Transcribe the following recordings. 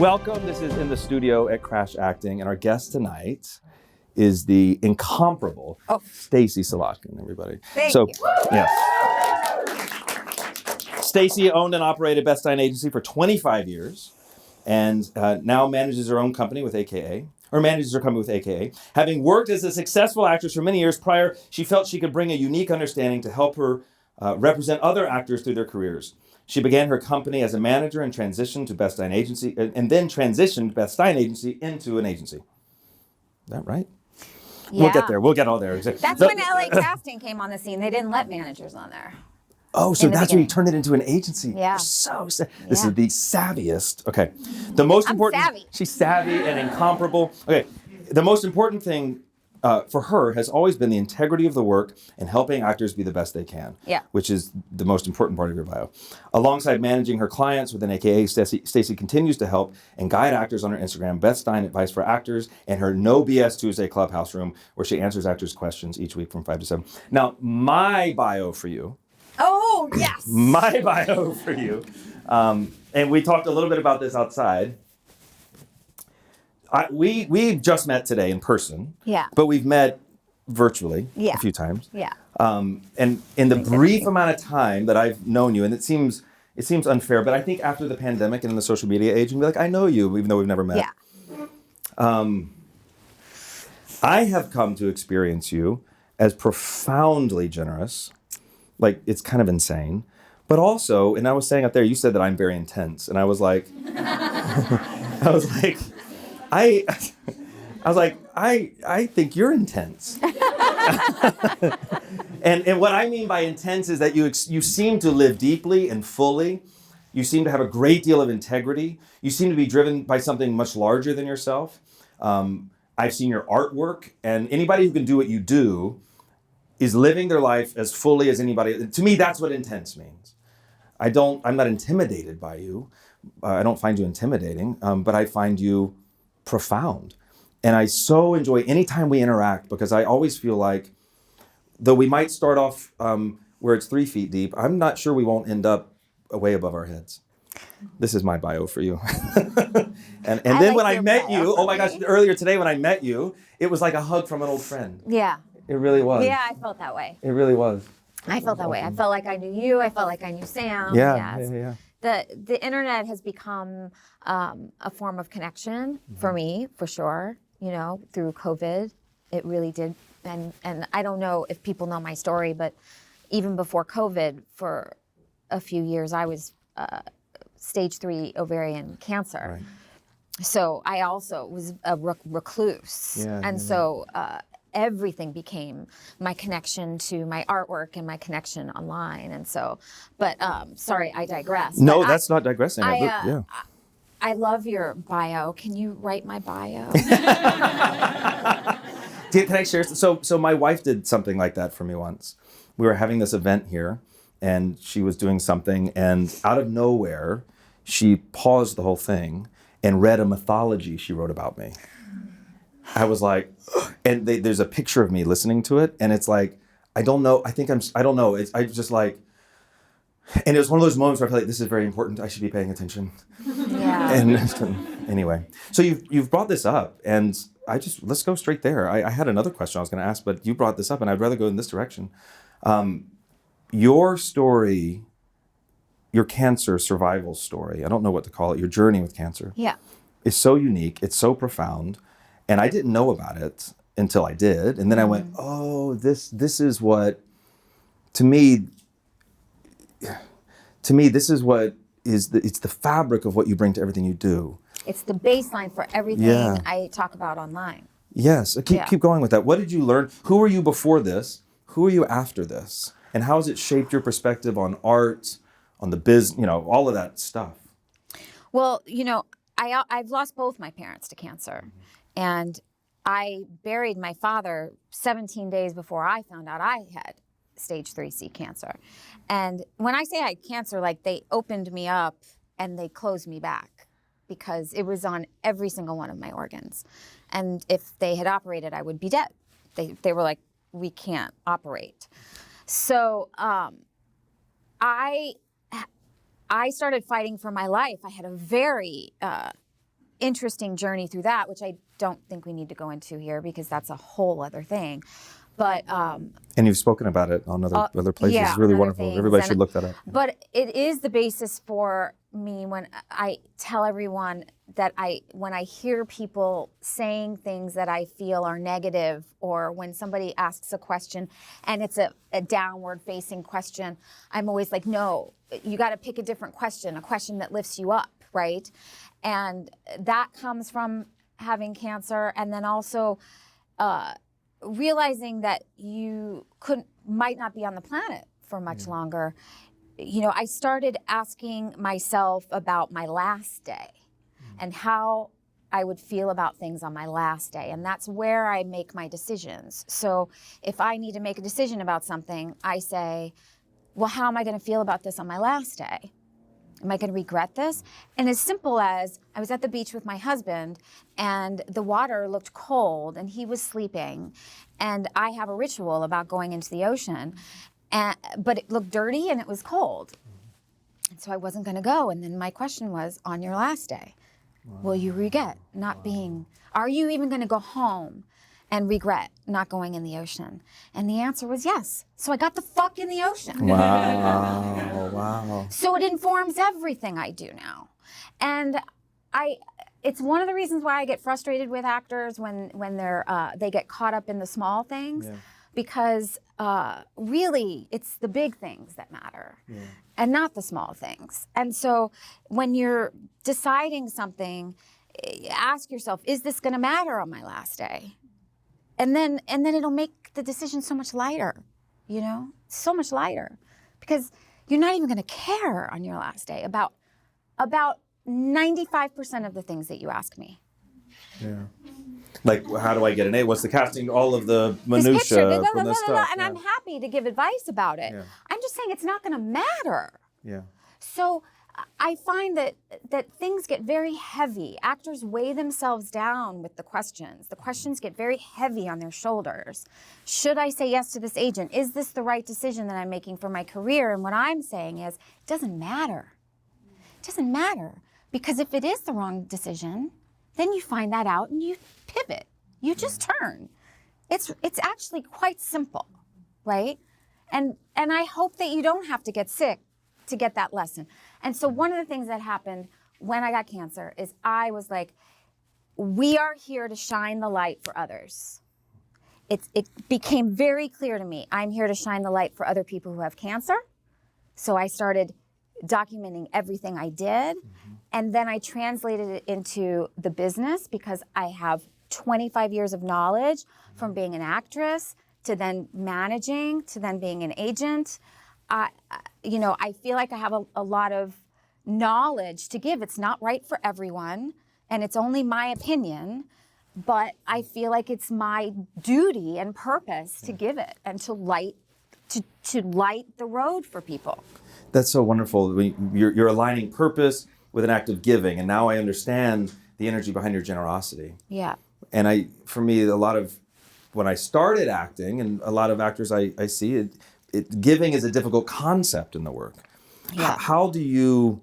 Welcome. This is In the Studio at Crash Acting, and our guest tonight is the incomparable Stacy Solodkin, everybody. Thank you. Yes. Stacy owned and operated Beth Stein agency for 25 years and now manages her own company with AKA. Having worked as a successful actress for many years prior, she felt she could bring a unique understanding to help her represent other actors through their careers. She began her company as a manager and transitioned to Beth Stein Agency, and then transitioned Beth Stein Agency into an agency. Is that right? Yeah. We'll get there. We'll get all there. That's when LA Casting came on the scene. They didn't let managers on there. Oh, so that's when you turned it into an agency. Yeah. This is the savviest. Okay. The most important. Savvy. She's savvy and incomparable. Okay. The most important thing for her has always been the integrity of the work and helping actors be the best they can. Yeah. Which is the most important part of your bio. Alongside managing her clients with an AKA, Stacy continues to help and guide actors on her Instagram, Beth Stein Advice for Actors, and her No BS Tuesday Clubhouse room, where she answers actors' questions each week from 5 to 7. Now, my bio for you. Oh, yes. My bio for you. And we talked a little bit about this outside. We just met today in person. Yeah. But we've met virtually a few times. Yeah. And in the brief amount of time that I've known you, and it seems unfair, but I think after the pandemic and in the social media age, and be like, I know you, even though we've never met. Yeah. I have come to experience you as profoundly generous. Like, it's kind of insane. But also, and I was saying out there, you said that I'm very intense. And I was like, I think you're intense. and what I mean by intense is that you seem to live deeply and fully. You seem to have a great deal of integrity. You seem to be driven by something much larger than yourself. I've seen your artwork, and anybody who can do what you do is living their life as fully as anybody. To me, that's what intense means. I'm not intimidated by you. I don't find you intimidating, but I find you profound. And I so enjoy any time we interact, because I always feel like, though we might start off where it's 3 feet deep, I'm not sure we won't end up way above our heads. This is my bio for you. and then when I met you, oh my gosh, earlier today when I met you, it was like a hug from an old friend. Yeah. It really was. Yeah, I felt that way. It really was. I felt that way. I felt like I knew you. I felt like I knew Sam. Yeah. The internet has become a form of connection for me, for sure. You know, through COVID, it really did. And I don't know if people know my story, but even before COVID, for a few years, I was stage 3 ovarian cancer. Right. So I also was a recluse. So everything became my connection to my artwork and my connection online. And so, but sorry, I digress. No, that's not digressing. I love your bio. Can you write my bio? Can I share? So my wife did something like that for me once. We were having this event here, and she was doing something, and out of nowhere, she paused the whole thing and read a mythology she wrote about me. I was like, and there's a picture of me listening to it, and it's like, I don't know. I don't know. I just like, and it was one of those moments where I feel like this is very important. I should be paying attention. Yeah. And anyway, so you've brought this up, and let's go straight there. I had another question I was going to ask, but you brought this up, and I'd rather go in this direction. Your story, your cancer survival story, I don't know what to call it, your journey with cancer, is so unique. It's so profound. And I didn't know about it until I did. And then I went, oh, this is what, to me, this is what it's the fabric of what you bring to everything you do. It's the baseline for everything I talk about online. Yes. Keep going with that. What did you learn? Who were you before this? Who are you after this? And how has it shaped your perspective on art, on the business, all of that stuff? Well, I've lost both my parents to cancer. And I buried my father 17 days before I found out I had stage 3C cancer. And when I say I had cancer, like, they opened me up and they closed me back, because it was on every single one of my organs. And if they had operated, I would be dead. They were like, we can't operate. So I started fighting for my life. I had a very interesting journey through that, which I don't think we need to go into here because that's a whole other thing. But And you've spoken about it on other places. yeah, It's really on other wonderful. things. Everybody And- should look that up. But it is the basis for me when I tell everyone that when I hear people saying things that I feel are negative, or when somebody asks a question and it's a downward facing question, I'm always like, no, you got to pick a different question, a question that lifts you up, right? And that comes from having cancer, and then also realizing that you might not be on the planet for much longer. I started asking myself about my last day and how I would feel about things on my last day. And that's where I make my decisions. So if I need to make a decision about something, I say, well, how am I going to feel about this on my last day? Am I going to regret this? And as simple as I was at the beach with my husband and the water looked cold and he was sleeping. And I have a ritual about going into the ocean, but it looked dirty and it was cold. And so I wasn't going to go. And then my question was, on your last day, will you regret not being, are you even going to go home and regret not going in the ocean? And the answer was yes. So I got the fuck in the ocean. Wow. Wow. So it informs everything I do now. And it's one of the reasons why I get frustrated with actors when they get caught up in the small things, because really it's the big things that matter and not the small things. And so when you're deciding something, ask yourself, is this going to matter on my last day? And then it'll make the decision so much lighter, so much lighter, because you're not even going to care on your last day about 95% of the things that you ask me. Yeah. Like, how do I get an A? What's the casting? All of the This minutia picture, from this stuff. and I'm happy to give advice about it. Yeah. I'm just saying it's not going to matter. Yeah. So I find that things get very heavy. Actors weigh themselves down with the questions. The questions get very heavy on their shoulders. Should I say yes to this agent? Is this the right decision that I'm making for my career? And what I'm saying is, it doesn't matter. It doesn't matter. Because if it is the wrong decision, then you find that out and you pivot. You just turn. It's actually quite simple, right? And I hope that you don't have to get sick to get that lesson. And so one of the things that happened when I got cancer is I was like, we are here to shine the light for others. It became very clear to me, I'm here to shine the light for other people who have cancer. So I started documenting everything I did. And then I translated it into the business because I have 25 years of knowledge from being an actress to then managing to then being an agent. I feel like I have a lot of knowledge to give. It's not right for everyone, and it's only my opinion, but I feel like it's my duty and purpose to give it and to light the road for people. That's so wonderful. You're aligning purpose with an act of giving, and now I understand the energy behind your generosity. Yeah. And for me, a lot of when I started acting, and a lot of actors I see giving is a difficult concept in the work. Yeah. How do you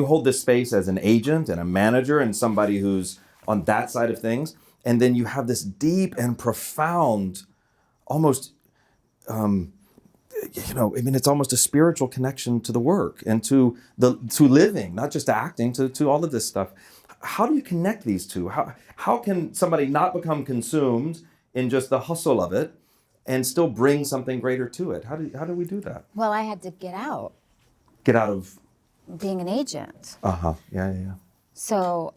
hold this space as an agent and a manager and somebody who's on that side of things, and then you have this deep and profound, almost, it's almost a spiritual connection to the work and to living, not just acting, to all of this stuff. How do you connect these two? How can somebody not become consumed in just the hustle of it and still bring something greater to it? How do we do that? Well, I had to get out. Get out of being an agent. Yeah. So,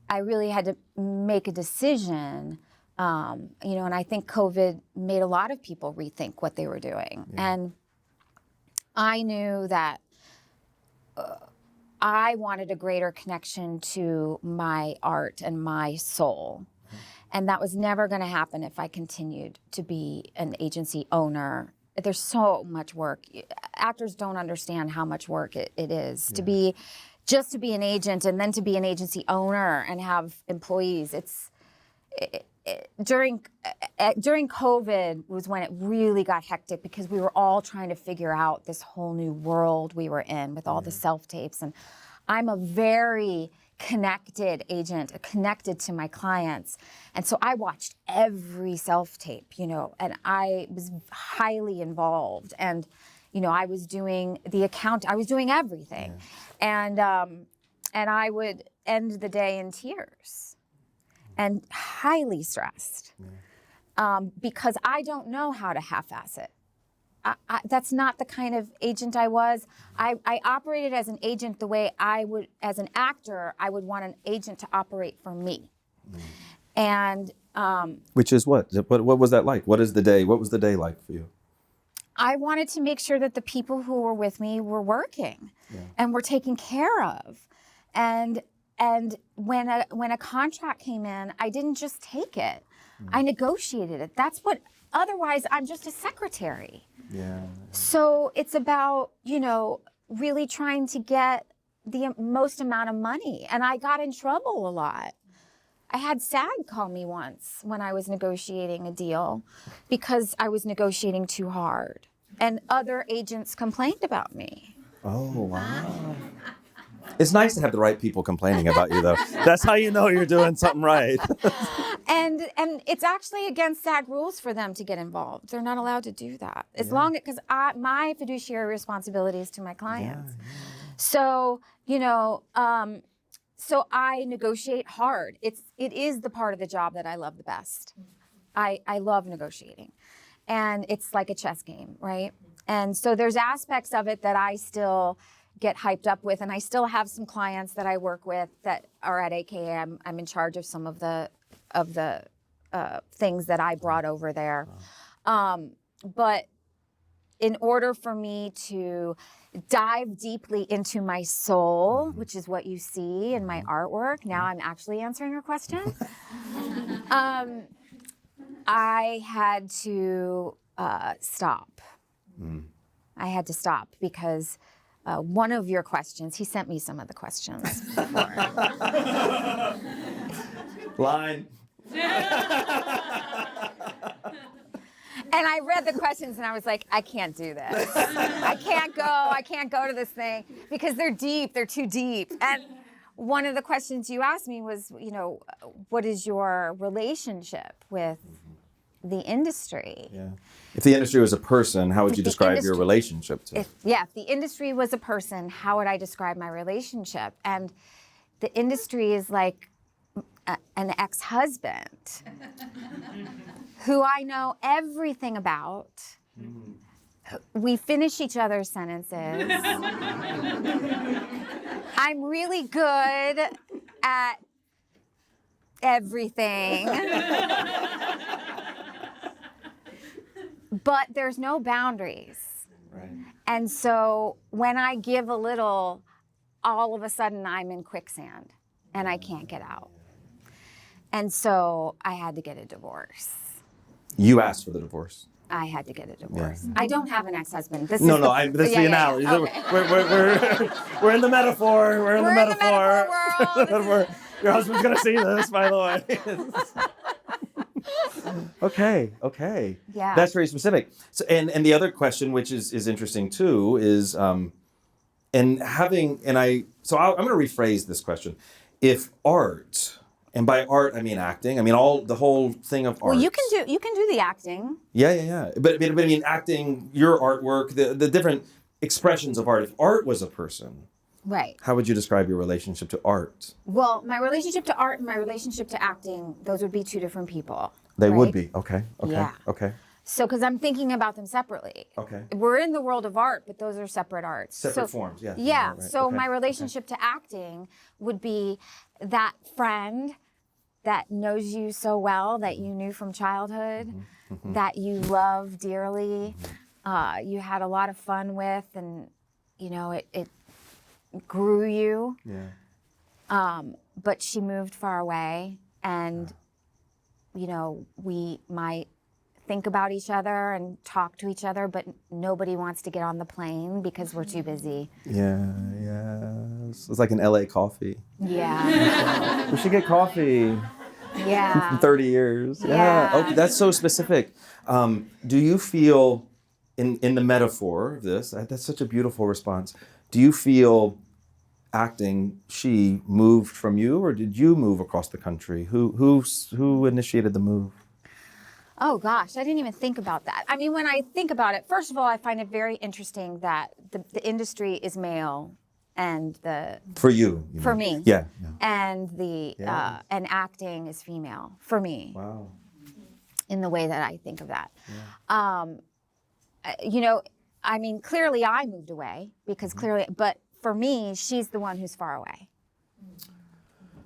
I really had to make a decision, and I think COVID made a lot of people rethink what they were doing. Yeah. And I knew that I wanted a greater connection to my art and my soul. Mm-hmm. And that was never going to happen if I continued to be an agency owner. There's so much work. Actors don't understand how much work it is to be an agent and then to be an agency owner and have employees. During COVID was when it really got hectic because we were all trying to figure out this whole new world we were in with all the self-tapes. And I'm a very connected agent, connected to my clients. And so I watched every self-tape, you know, and I was highly involved. And, you know, I was doing the account, I was doing everything. Yeah. And I would end the day in tears and highly stressed because I don't know how to half-ass it. That's not the kind of agent I was. I operated as an agent the way I would, as an actor, I would want an agent to operate for me. And which is what? What was that like? What was the day like for you? I wanted to make sure that the people who were with me were working and were taken care of. And when a contract came in, I didn't just take it. I negotiated it. That's what. Otherwise, I'm just a secretary. Yeah. So it's about, you know, really trying to get the most amount of money. And I got in trouble a lot. I had SAG call me once when I was negotiating a deal because I was negotiating too hard. And other agents complained about me. Oh, wow. It's nice to have the right people complaining about you, though. That's how you know you're doing something right. And it's actually against SAG rules for them to get involved. They're not allowed to do that. As long as, because my fiduciary responsibility is to my clients. So, you know, so I negotiate hard. It is the part of the job that I love the best. I love negotiating. And it's like a chess game, right? And so there's aspects of it that I still get hyped up with, and I still have some clients that I work with that are at AKA. I'm in charge of some of the things that I brought over there. But in order for me to dive deeply into my soul, which is what you see in my artwork, now I'm actually answering your question. I had to stop. I had to stop because one of your questions, he sent me some of the questions before. Line. And I read the questions and I was like, I can't do this. I can't go to this thing because they're deep, they're too deep. And one of the questions you asked me was, you know, what is your relationship with the industry? Yeah. If the industry was a person, how would you describe your relationship to it? If the industry was a person, how would I describe my relationship? And the industry is like an ex-husband who I know everything about. We finish each other's sentences. I'm really good at everything. But there's no boundaries. Right. And so when I give a little, all of a sudden I'm in quicksand and I can't get out. And so I had to get a divorce. You asked for the divorce. I had to get a divorce. Yeah. I don't have an ex-husband. That's the analogy. Yeah. Okay. We're in the metaphor. We're in the metaphor world. Your husband's going to see this, by the way. Okay. Yeah. That's very specific. So, and the other question, which is interesting too, is so I'm going to rephrase this question. If art, and by art I mean acting, I mean the whole thing of art. Well, you can do the acting. Yeah. But I mean acting, your artwork, the different expressions of art. If art was a person, right. How would you describe your relationship to art? Well, my relationship to art and my relationship to acting, those would be two different people. They would be. Okay. Yeah. Okay. So, because I'm thinking about them separately. Okay. We're in the world of art, but those are separate arts. Separate forms, yeah. Yeah. Right. So my relationship to acting would be that friend that knows you so well, that you knew from childhood, that you love dearly, you had a lot of fun with, and, you know, it grew you. Yeah. But she moved far away, and, you know, we might think about each other and talk to each other, but nobody wants to get on the plane because we're too busy. Yeah. It's like an LA coffee. Yeah. We should get coffee. Yeah. 30 years. Yeah. Okay, that's so specific. Do you feel, in the metaphor of this, that's such a beautiful response. Do you feel acting, she moved from you, or did you move across the country? Who initiated the move? Oh gosh, I didn't even think about that. I mean, when I think about it, first of all, I find it very interesting that the industry is male, and For you for mean. me, Yeah. and the Yeah. and acting is female for me. Wow. In the way that I think of that. You know, I mean, clearly I moved away because clearly, but for me, she's the one who's far away.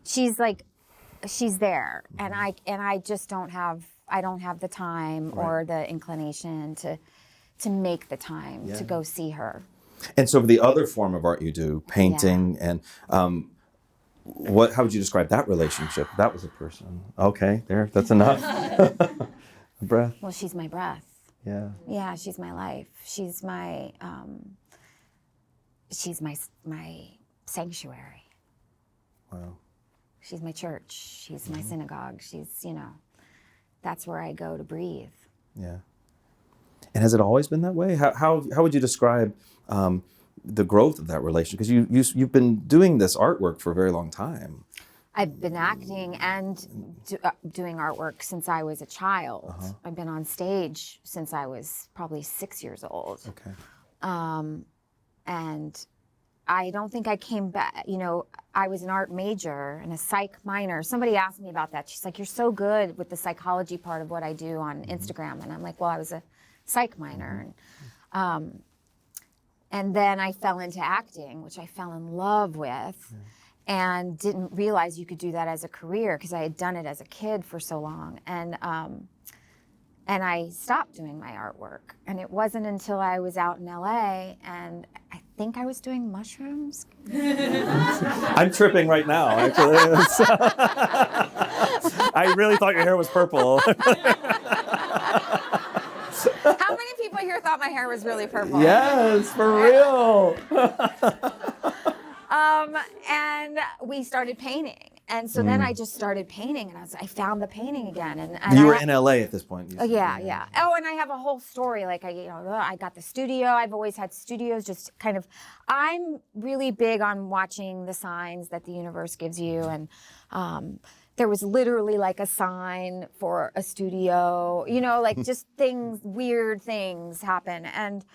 She's there, and I just don't have the time or the inclination to make the time to go see her. And so for the other form of art you do, painting, and how would you describe that relationship? That was a person. Okay, that's enough. Breath. Well, she's my breath. Yeah. Yeah, she's my life. She's my sanctuary. Wow. She's my church. She's my synagogue. She's, that's where I go to breathe. Yeah. And has it always been that way? How would you describe the growth of that relationship? Because you've been doing this artwork for a very long time. I've been acting and doing artwork since I was a child. I've been on stage since I was probably 6 years old. Okay. And I don't think I came back, I was an art major and a psych minor. Somebody asked me about that. She's like, you're so good with the psychology part of what I do on Instagram. And I'm like, well, I was a psych minor. And then I fell into acting, which I fell in love with. And didn't realize you could do that as a career because I had done it as a kid for so long. And I stopped doing my artwork. And it wasn't until I was out in LA and I think I was doing mushrooms. I'm tripping right now, actually. I really thought your hair was purple. How many people here thought my hair was really purple? Yes, for real. And we started painting. And so then I just started painting, and I found the painting again. And You were in LA at this point. Yeah. Oh, and I have a whole story. Like I got the studio. I've always had studios. Just kind of, I'm really big on watching the signs that the universe gives you. And there was literally like a sign for a studio. Like just weird things happen. And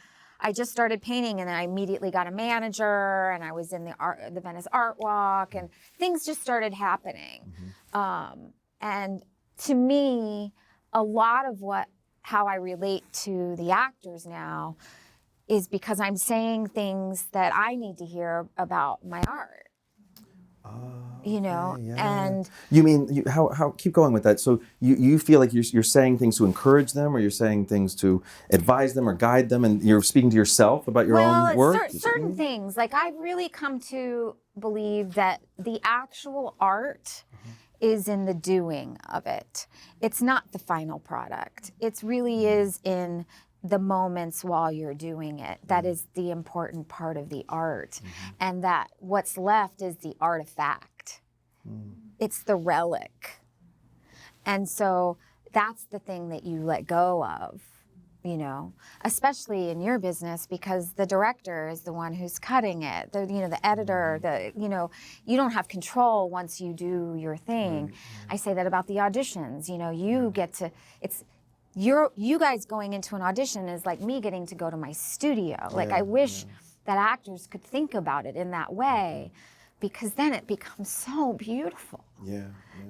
I just started painting, and then I immediately got a manager, and I was in the Venice Art Walk, and things just started happening. And to me, a lot of how I relate to the actors now is because I'm saying things that I need to hear about my art. And you mean how keep going with that. So you feel like you're saying things to encourage them, or you're saying things to advise them or guide them, and you're speaking to yourself about your own work? Certain things. Like I've really come to believe that the actual art is in the doing of it. It's not the final product. It really is in the moments while you're doing it. That is the important part of the art. And that what's left is the artifact. It's the relic. And so that's the thing that you let go of, especially in your business, because the director is the one who's cutting it. The editor, you don't have control once you do your thing. I say that about the auditions. You get to, you guys going into an audition is like me getting to go to my studio. I wish that actors could think about it in that way, because then it becomes so beautiful.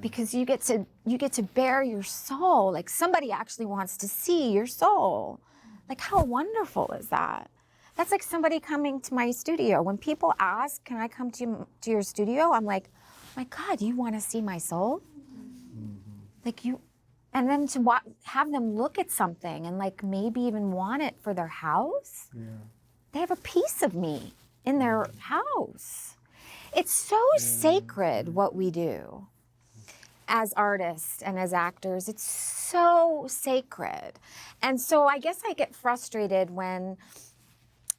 Because you get to bare your soul. Like somebody actually wants to see your soul. Like how wonderful is that? That's like somebody coming to my studio. When people ask, can I come to your studio? I'm like, oh my God, you want to see my soul? And then to have them look at something and maybe even want it for their house. They have a piece of me in their house. It's so sacred what we do as artists and as actors. It's so sacred. And so I guess I get frustrated when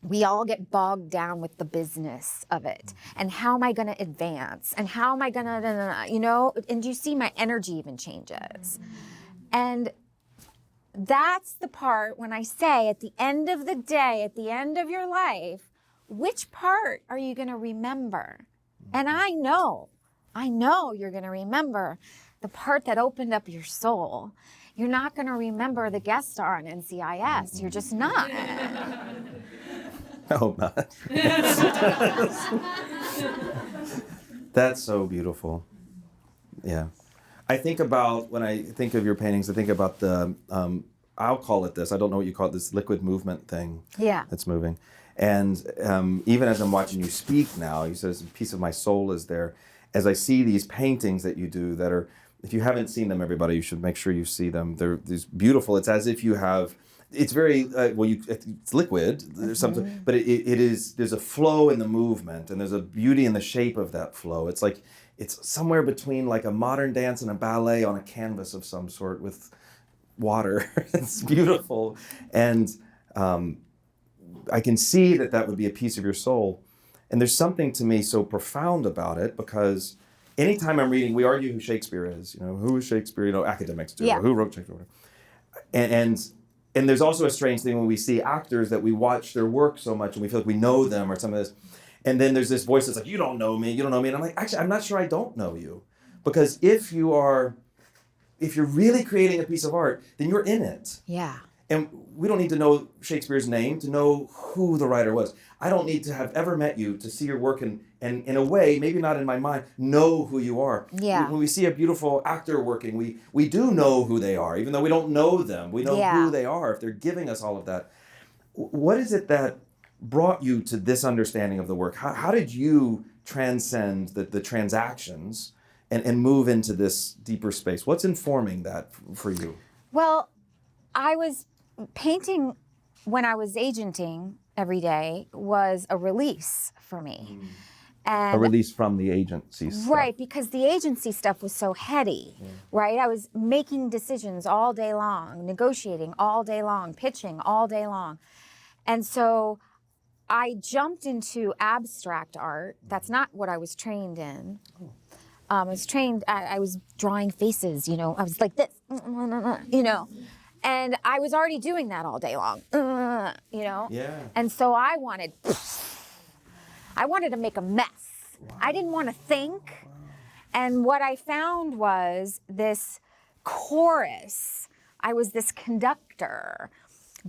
we all get bogged down with the business of it. And how am I going to advance? And how am I going to, and you see my energy even changes. And that's the part when I say at the end of the day, at the end of your life, which part are you going to remember? And I know you're going to remember the part that opened up your soul. You're not going to remember the guest star on NCIS. You're just not. I hope not. That's so beautiful. Yeah. I think about, when I think of your paintings, I think about the, I'll call it this, I don't know what you call it, this liquid movement thing that's moving. And even as I'm watching you speak now, you said, a piece of my soul is there. As I see these paintings that you do that are, if you haven't seen them, everybody, you should make sure you see them. They're these beautiful, it's as if you have, it's very, it's liquid, there's something, but it is, there's a flow in the movement, and there's a beauty in the shape of that flow. It's like, it's somewhere between like a modern dance and a ballet on a canvas of some sort with water. It's beautiful. And I can see that would be a piece of your soul. And there's something to me so profound about it, because anytime I'm reading, we argue who Shakespeare is, who is Shakespeare, academics do, or who wrote Shakespeare. And there's also a strange thing when we see actors that we watch their work so much and we feel like we know them or some of this. And then there's this voice that's like, you don't know me. And I'm like, actually, I'm not sure I don't know you. Because if you're really creating a piece of art, then you're in it. Yeah. And we don't need to know Shakespeare's name to know who the writer was. I don't need to have ever met you to see your work and in a way, maybe not in my mind, know who you are. Yeah. When we see a beautiful actor working, we do know who they are, even though we don't know them. We know who they are if they're giving us all of that. What is it that brought you to this understanding of the work? How did you transcend the transactions and move into this deeper space? What's informing that for you? Well, I was painting when I was agenting every day was a release for me. And a release from the agency stuff. Right, because the agency stuff was so heady, right? I was making decisions all day long, negotiating all day long, pitching all day long. And so I jumped into abstract art. That's not what I was trained in. I was drawing faces, I was like this, and I was already doing that all day long, Yeah. And so I wanted to make a mess. Wow. I didn't want to think. Wow. And what I found was this chorus. I was this conductor,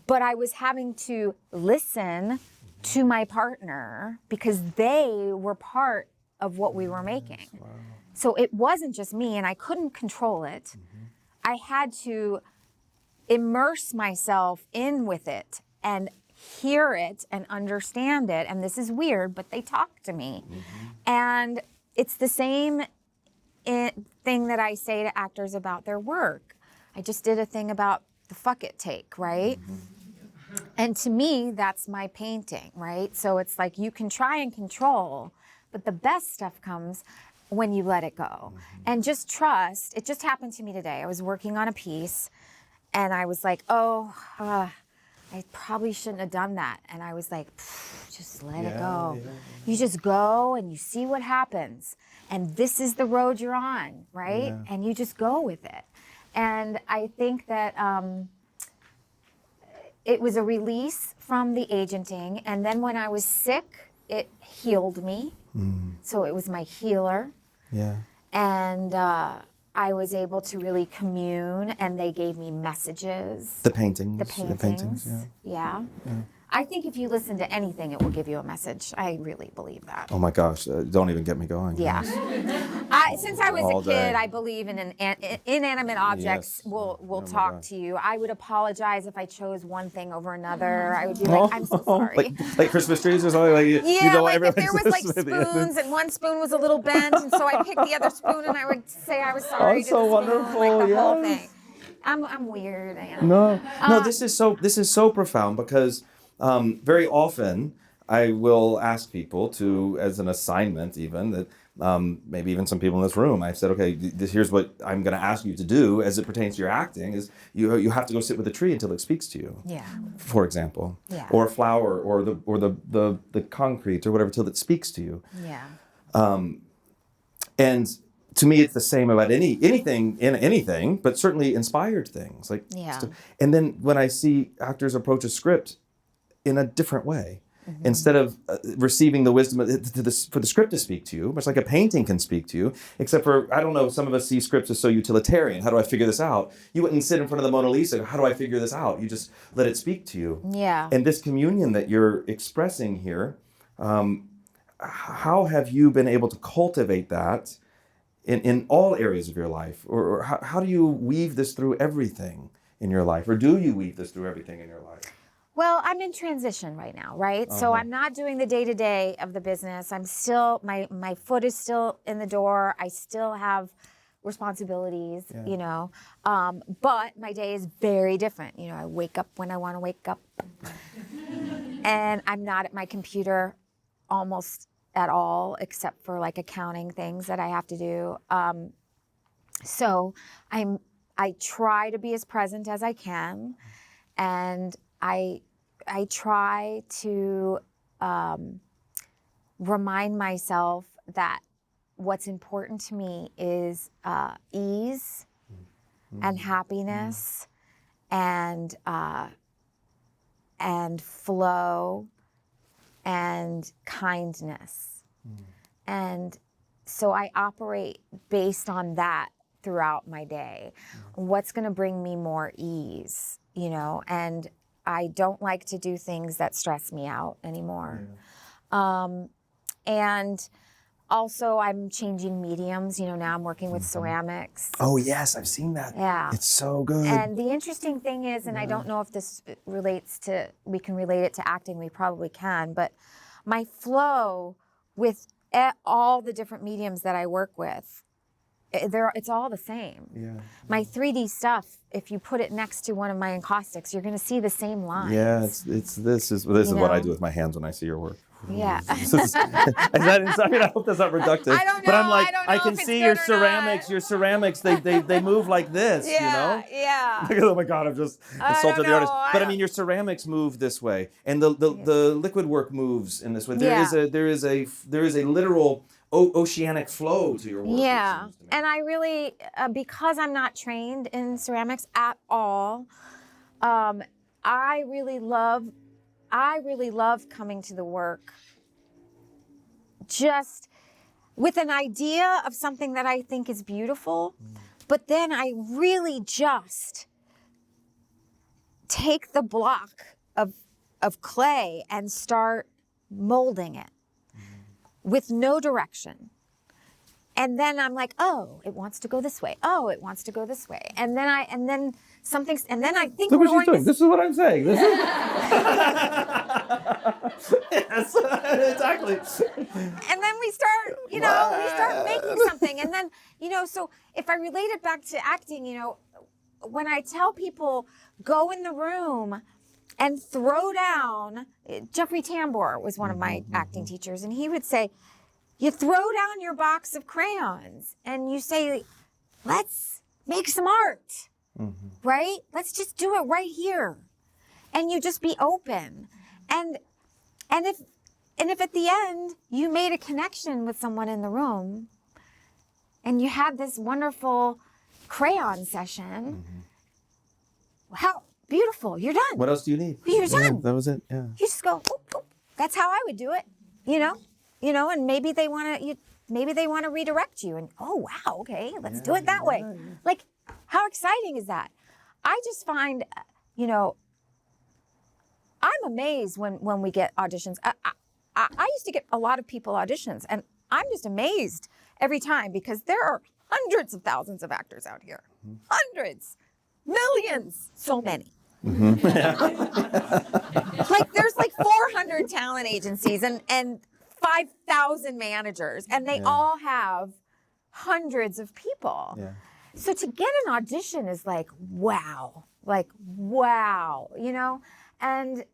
but I was having to listen to my partner because they were part of what we were making. Wow. So it wasn't just me, and I couldn't control it. I had to immerse myself in with it and hear it and understand it. And this is weird, but they talk to me. And it's the same thing that I say to actors about their work. I just did a thing about the fuck it take, right? And to me, that's my painting, right? So it's like you can try and control, but the best stuff comes when you let it go. And just trust. It just happened to me today. I was working on a piece and I was like, I probably shouldn't have done that. And I was like, just let it go. Yeah. You just go and you see what happens. And this is the road you're on, right? Yeah. And you just go with it. And I think that it was a release from the agenting. And then when I was sick, it healed me. So it was my healer. Yeah. And I was able to really commune, and they gave me messages. The paintings. Yeah. I think if you listen to anything, it will give you a message. I really believe that. Oh my gosh, don't even get me going. Yeah. Since I was a kid, I believe in inanimate objects will talk to you. I would apologize if I chose one thing over another. I would be like, I'm so sorry. Like Christmas trees or something? Like, if there was like spoons and one spoon was a little bent, and so I picked the other spoon and I would say I was sorry to the spoon, wonderful. like the whole thing. I'm weird. No, this is so profound because very often I will ask people to, as an assignment even, that maybe even some people in this room, I've said, okay, here's what I'm going to ask you to do as it pertains to your acting, is you have to go sit with a tree until it speaks to you. Yeah. For example. Yeah. Or a flower or the concrete or whatever till it speaks to you. Yeah. And to me, it's the same about anything, but certainly inspired things. And then when I see actors approach a script in a different way, instead of receiving the wisdom for the script to speak to you, much like a painting can speak to you, except for, I don't know, some of us see scripts as so utilitarian. How do I figure this out? You wouldn't sit in front of the Mona Lisa. How do I figure this out? You just let it speak to you. Yeah. And this communion that you're expressing here, how have you been able to cultivate that in all areas of your life? Or how do you weave this through everything in your life? Or do you weave this through everything in your life? Well, I'm in transition right now, right? So I'm not doing the day-to-day of the business. I'm still, my foot is still in the door. I still have responsibilities, you know, but my day is very different. You know, I wake up when I want to wake up, and I'm not at my computer almost at all, except for like accounting things that I have to do. So I try to be as present as I can, and I try to remind myself that what's important to me is ease and happiness and flow and kindness. And so I operate based on that throughout my day. What's going to bring me more ease, you know? And I don't like to do things that stress me out anymore. And also I'm changing mediums. You know, now I'm working with ceramics. Oh yes, I've seen that. Yeah. It's so good. And the interesting thing is, and I don't know if this we can relate it to acting, we probably can, but my flow with all the different mediums that I work with, it's all the same. Yeah. My 3D stuff, if you put it next to one of my encaustics, you're going to see the same lines. Yeah, this is what I do with my hands when I see your work. Yeah. I mean, I hope that's not reductive. I don't know. But I'm like, I don't know can if it's see good your or ceramics. not. Your ceramics, they move like this, you know? Yeah. Oh my God, I've just insulted the artist. But I mean, your ceramics move this way, and the liquid work moves in this way. There is a literal oceanic flow to your work. Yeah, and I really, because I'm not trained in ceramics at all, I really love coming to the work just with an idea of something that I think is beautiful, but then I really just take the block of clay and start molding it with no direction. And then I'm like, oh, it wants to go this way. Oh, it wants to go this way. And then I think Look we're what she's going doing. to... This is what I'm saying. This is... Yes, exactly. And then we start making something. And then, so if I relate it back to acting, when I tell people, go in the room and throw down, Jeffrey Tambor was one of my acting teachers, and he would say, you throw down your box of crayons and you say, let's make some art, right? Let's just do it right here. And you just be open. And if at the end you made a connection with someone in the room and you had this wonderful crayon session, how beautiful, you're done. What else do you need? You're done. That was it, yeah. You just go, oop, oop. That's how I would do it, and maybe they want to redirect you, and oh wow, okay, let's do it that way. Yeah. Like, how exciting is that? I just find, I'm amazed when we get auditions. I used to get a lot of people auditions, and I'm just amazed every time because there are hundreds of thousands of actors out here, hundreds, millions, so many. Like there's like 400 talent agencies and 5,000 managers, and they all have hundreds of people. Yeah. So to get an audition is like, wow, and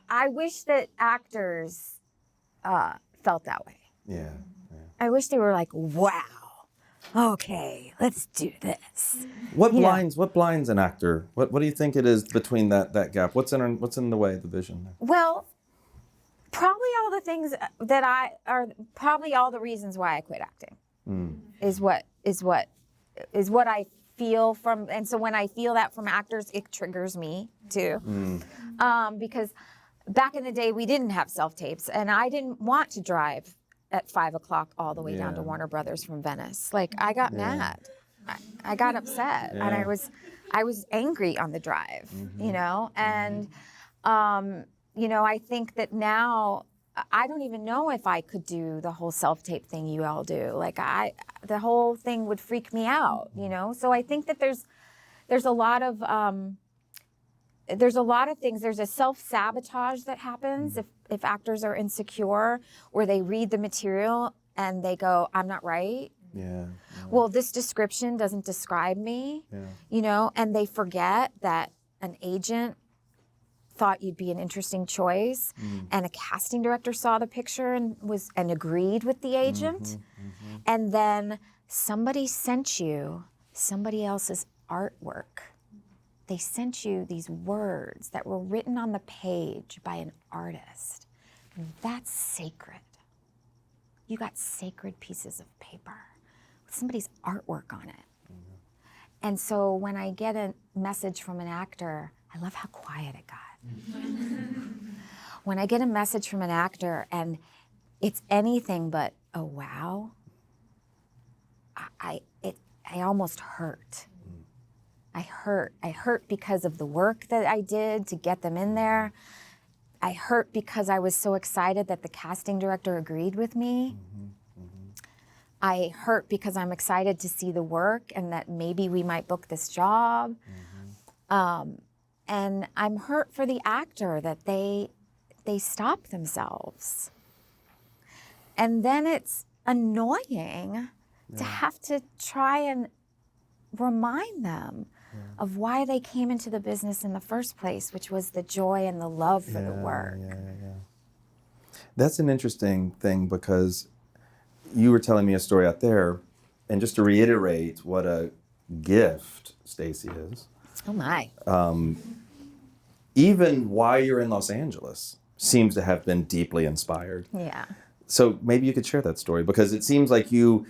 I wish that actors felt that way. Yeah. I wish they were like, wow, okay, let's do this. What blinds an actor? What do you think it is between that gap? What's in the way of the vision? Well, probably all the things that probably all the reasons why I quit acting is what I feel from, and so when I feel that from actors, it triggers me too, because back in the day, we didn't have self-tapes, and I didn't want to drive at 5 o'clock all the way down to Warner Brothers from Venice. Like, I got mad. I got upset, and I was angry on the drive, you know? And, you know, I think that now, I don't even know if I could do the whole self-tape thing you all do. Like, the whole thing would freak me out, you know? So I think that there's a lot of things. There's a self-sabotage that happens if actors are insecure, or they read the material and they go, I'm not right. Yeah. Well, this description doesn't describe me, you know, and they forget that an agent thought you'd be an interesting choice, and a casting director saw the picture and agreed with the agent, and then somebody sent you somebody else's artwork. They sent you these words that were written on the page by an artist. That's sacred. You got sacred pieces of paper with somebody's artwork on it. And so when I get a message from an actor, I love how quiet it got. When I get a message from an actor and it's anything but a wow, I almost hurt. I hurt because of the work that I did to get them in there. I hurt because I was so excited that the casting director agreed with me. I hurt because I'm excited to see the work and that maybe we might book this job. And I'm hurt for the actor that they stop themselves. And then it's annoying to have to try and remind them of why they came into the business in the first place, which was the joy and the love for the work. That's an interesting thing, because you were telling me a story out there, and just to reiterate what a gift Stacy is. Oh my. Even why you're in Los Angeles seems to have been deeply inspired. Yeah. So maybe you could share that story, because it seems like you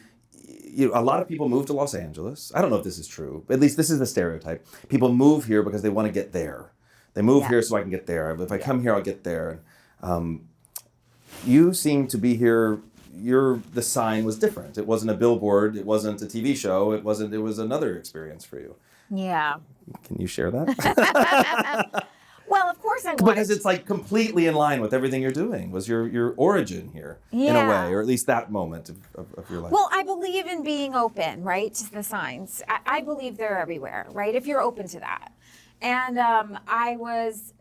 a lot of people move to Los Angeles. I don't know if this is true, but at least this is the stereotype. People move here because they want to get there. They move here so I can get there. If I come here, I'll get there. You seem to be here. The sign was different. It wasn't a billboard. It wasn't a TV show. It was another experience for you. Yeah. Can you share that? Well, of course I wanted Because it's like completely in line with everything you're doing. Was your origin here in a way, or at least that moment of your life? Well, I believe in being open, right, to the signs. I believe they're everywhere, right, if you're open to that. And I was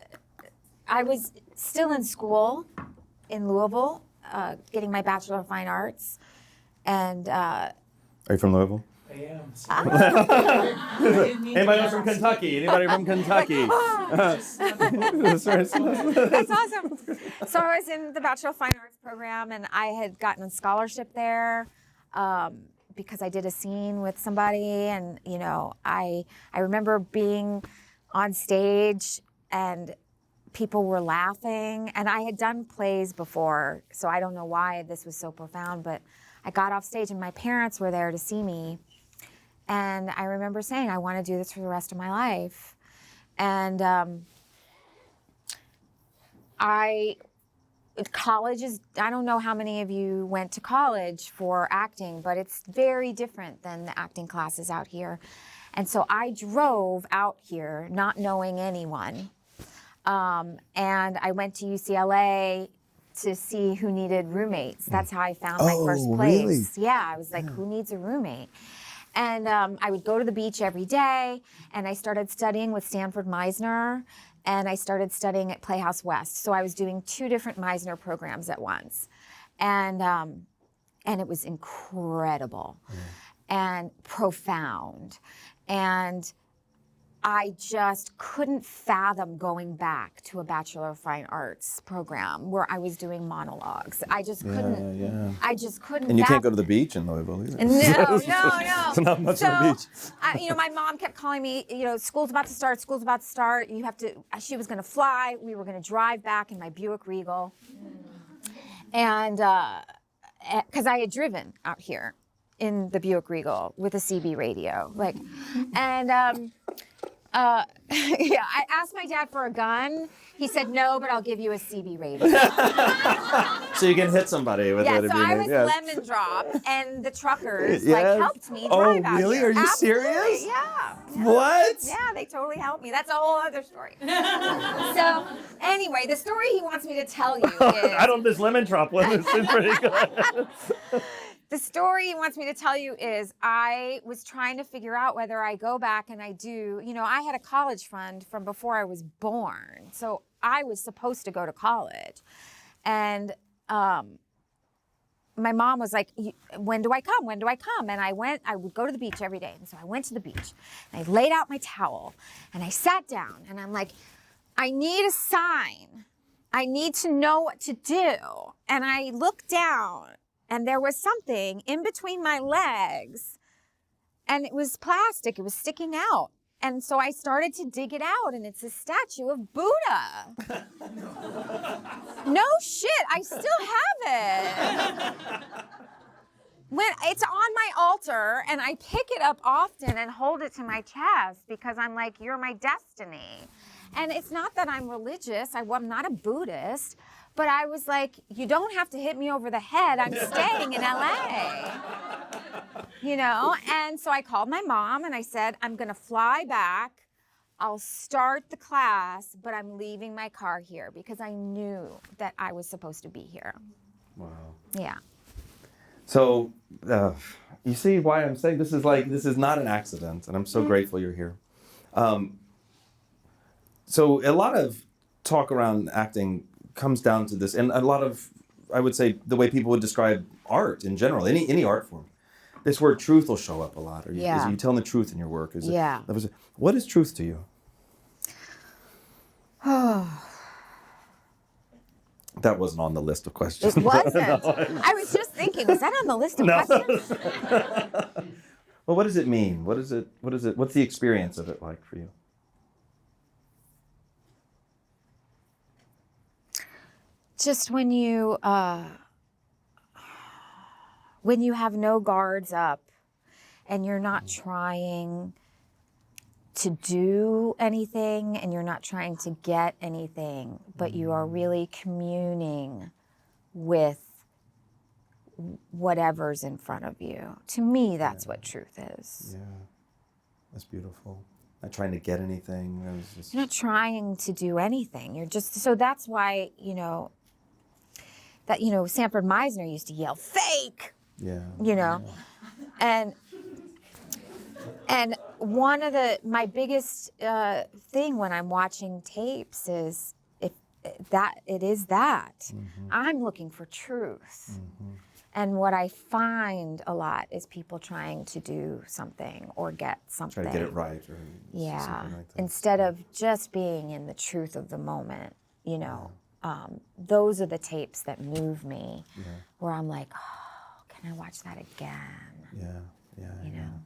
still in school in Louisville, getting my Bachelor of Fine Arts. And are you from Louisville? I am. Anybody else from Kentucky? Anybody from Kentucky? That's awesome. So I was in the Bachelor of Fine Arts program, and I had gotten a scholarship there because I did a scene with somebody. And, you know, I remember being on stage and people were laughing. And I had done plays before, so I don't know why this was so profound, but I got off stage and my parents were there to see me. And I remember saying, I want to do this for the rest of my life. And college is, I don't know how many of you went to college for acting, but it's very different than the acting classes out here. And so I drove out here not knowing anyone. And I went to UCLA to see who needed roommates. That's how I found my first place. Really? Yeah, I was like, who needs a roommate? And I would go to the beach every day, and I started studying with Stanford Meisner, and I started studying at Playhouse West. So I was doing 2 different Meisner programs at once. And it was incredible and profound. And I just couldn't fathom going back to a Bachelor of Fine Arts program where I was doing monologues. I just couldn't. I just couldn't. And you can't go to the beach in Louisville either. No. There's not much on the beach. My mom kept calling me, school's about to start, you have to, she was gonna fly, we were gonna drive back in my Buick Regal. And, cause I had driven out here in the Buick Regal with a CB radio, Yeah, I asked my dad for a gun. He said no, but I'll give you a CB rating. So you can hit somebody with Yeah, it. so I was lemon drop, and the truckers helped me drive out really? here. Are you Absolutely, serious? Yeah. What? Yeah, they totally helped me. That's a whole other story. So anyway, the story he wants me to tell you is This lemon drop one is pretty good. the story he wants me to tell you is I was trying to figure out whether I go back and I do, I had a college fund from before I was born. So I was supposed to go to college. And my mom was like, when do I come? When do I come? And I would go to the beach every day. And so I went to the beach and I laid out my towel and I sat down and I'm like, I need a sign. I need to know what to do. And I looked down and there was something in between my legs and it was plastic. It was sticking out. And so I started to dig it out and it's a statue of Buddha. No shit, I still have it. When it's on my altar and I pick it up often and hold it to my chest because I'm like, you're my destiny. And it's not that I'm religious, I'm not a Buddhist, but I was like, you don't have to hit me over the head, I'm staying in LA. And so I called my mom and I said, I'm gonna fly back, I'll start the class, but I'm leaving my car here because I knew that I was supposed to be here. Wow. Yeah. So, you see why I'm saying this is not an accident, and I'm so grateful you're here. So a lot of talk around acting comes down to this, and a lot of, I would say, the way people would describe art in general, any art form. This word truth will show up a lot. Are you telling the truth in your work? What is truth to you? That wasn't on the list of questions. It wasn't. No. I was just thinking, was that on the list of questions? Well, what does it mean? What's the experience of it like for you? Just when you have no guards up and you're not trying to do anything and you're not trying to get anything, but you are really communing with whatever's in front of you. To me, that's what truth is. Yeah, that's beautiful. Not trying to get anything. You're not trying to do anything. You're just, so that's why, Sanford Meisner used to yell, fake! Yeah. And one of my biggest thing when I'm watching tapes is it is that. Mm-hmm. I'm looking for truth. Mm-hmm. And what I find a lot is people trying to do something or get something. Try to get it right. Or something like that. Instead of just being in the truth of the moment, those are the tapes that move me where I'm like, oh, can I watch that again? Yeah. You know?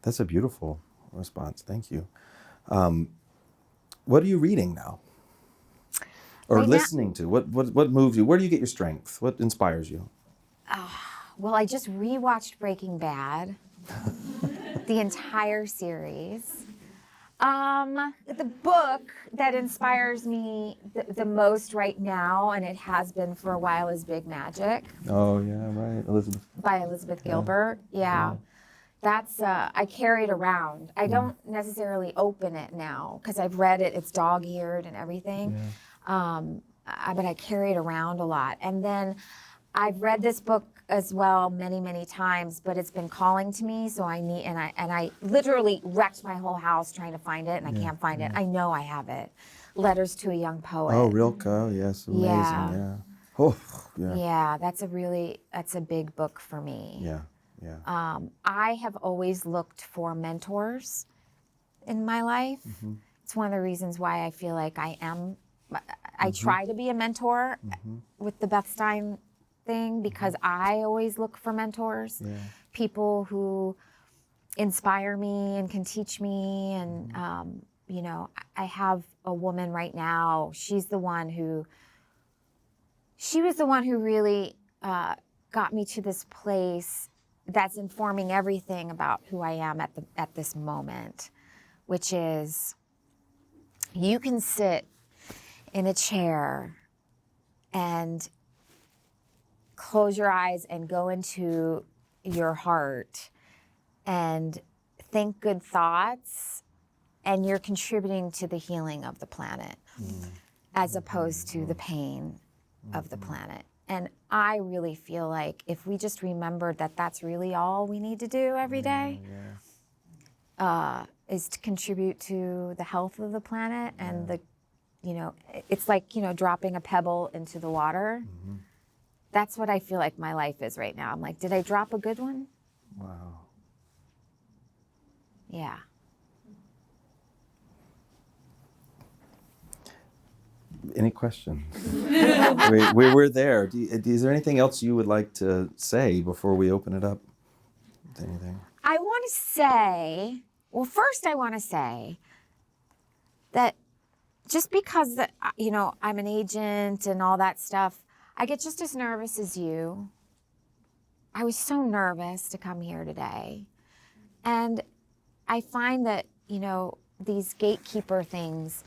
That's a beautiful response. Thank you. What are you reading now? Or right listening to? What moves you? Where do you get your strength? What inspires you? Well, I just rewatched Breaking Bad, the entire series. The book that inspires me the most right now, and it has been for a while, is Big Magic. Oh, yeah, right. By Elizabeth Gilbert. Yeah. That's, I carry it around. I don't necessarily open it now because I've read it. It's dog-eared and everything. Yeah. But I carry it around a lot. And then I've read this book as well many, many times, but it's been calling to me. So I literally wrecked my whole house trying to find it, and I can't find it. I know I have it. Letters to a Young Poet. Oh, Rilke, yes, amazing. Yeah. Oh, yeah. Yeah, that's a big book for me. Yeah. I have always looked for mentors in my life. Mm-hmm. It's one of the reasons why I feel like I try to be a mentor with the Beth Stein thing, because I always look for mentors, people who inspire me and can teach me. And, I have a woman right now. She was the one who really got me to this place that's informing everything about who I am at this moment, which is you can sit in a chair and close your eyes and go into your heart and think good thoughts, and you're contributing to the healing of the planet as opposed to the pain of the planet. And I really feel like if we just remembered that that's really all we need to do every day, is to contribute to the health of the planet and the, it's like, dropping a pebble into the water. That's what I feel like my life is right now. I'm like, did I drop a good one? Wow. Yeah. Any questions? We're there. Is there anything else you would like to say before we open it up to anything? I want to say, first I want to say that just because, I'm an agent and all that stuff, I get just as nervous as you. I was so nervous to come here today. And I find that, these gatekeeper things,